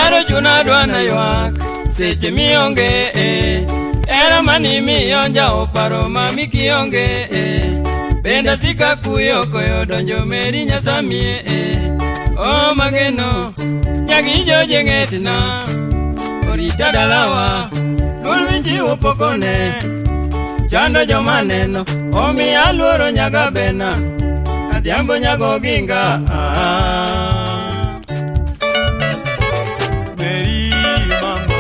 Oyaro chuna dwana ywak seche mionge era mani mionja oparo mami kionge benda sika kuyo koyo donjo meri nyasamie o mageno nyagi joje ngetina orita dalawa lulminji upokone chando jomaneno omi aluoro nyaga bena adhiambo nyago ginga Meri mama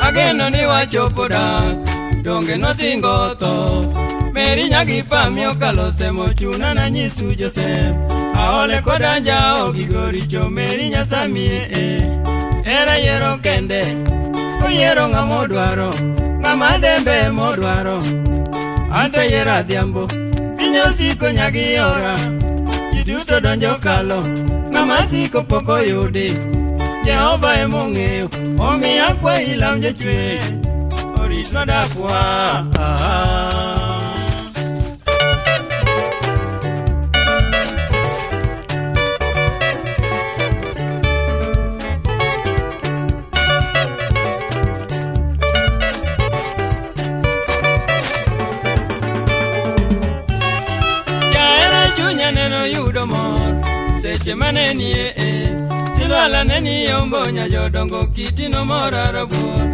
ageno ni wachopo dak donge nosingo to Meri nyagi pamio kalose mochuna na nyisu Joseph aole koda jao gigoricho Meri nyasamie era yero kende oyero ng'amodwaro ng'ama dembe modwaro ante yera dhiambo pinyo siko nyagi ora jiduto donjo kalo ng'ama siko poko yudi Jehova emong'eyo omiya kwa ilam jochwe oritwa dakwa seche manenie silwala neni yombonya jodongo kitino moraro buor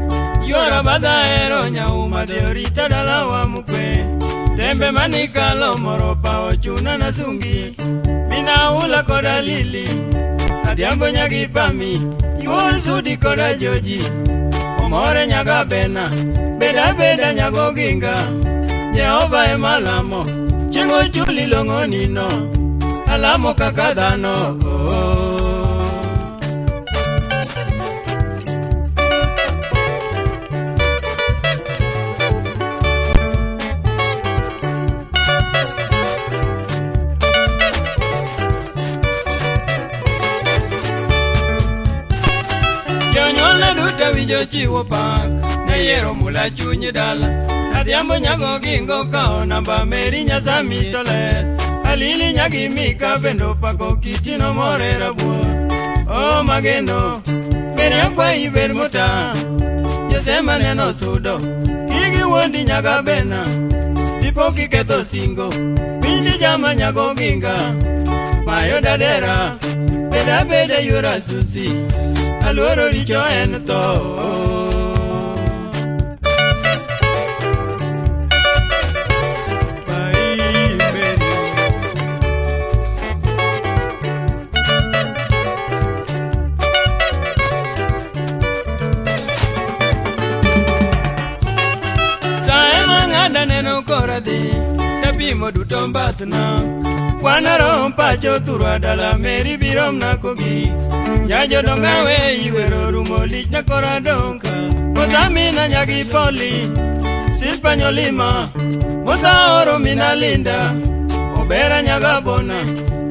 yuoro badhaero nyauma de orita dalawa mukwe tembe manikalo moropa ochuna na sungi minaula koda lili adhiambo nyagi pami yuo sudi koda joji omore nyaga bena beda nyago ginga Jehova emalamo chingo chuli longonino alamo kaka dhano jonyuolna duto winjo chiwo pak ne yiero mula chunyi dala adhiambo nyago gingo kao namba Meri nyasami to ler alili nyagi mika bendo pako kitino morera buor o mageno Meri akwa iber mota jesema neno sudo kigi wondi nyaga bena dipo kiketho singo pinji jama nyago ginga mayo dadera beda yura susi aluoro richo en to tapimo duto mbasna wanaro mpacho thurwa dala Meri birom nakogi nyajo dongawe iwero rumo lich na kora donka mosamina nyagi poli silpanyo lima mosaoro mina linda obera nyaga bona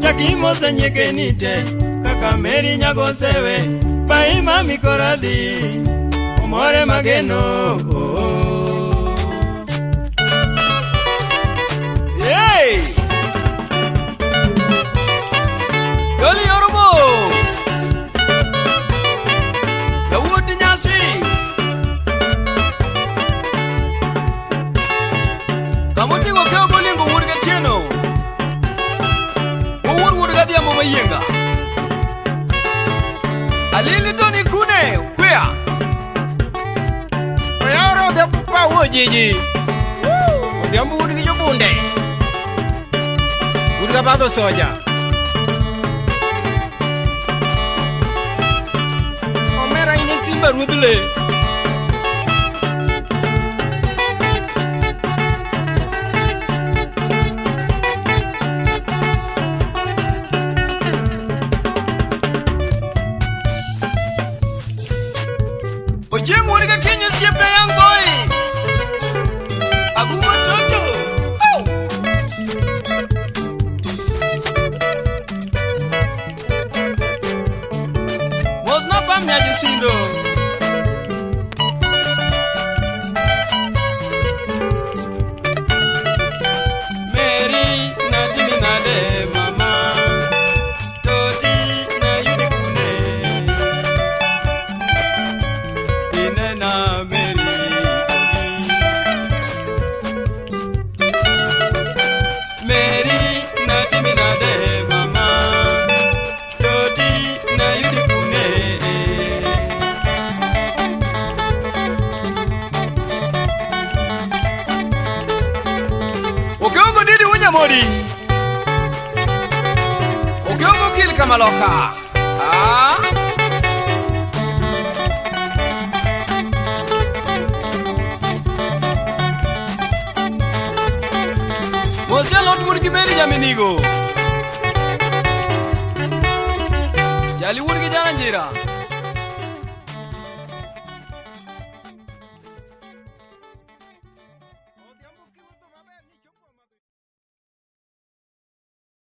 chakimo se nyeke nite kaka Meri nyago sewe paima mikora di omore mageno Doli Yorubos Dawud Nyasi Kamuti wakao bolingo wurga tieno wurga diambo mayenga Alili Tony Kune kwea Oyaro de pupa wojiji Diambo wurga jobunde Wurga bado soja Barudle Oje mworiga Kenya siempre young boy Aguma chocho Was not pam ya Josindo maloka. Mosialot Wurgi Meri Jaminigo Jali Wurgi Jalanjira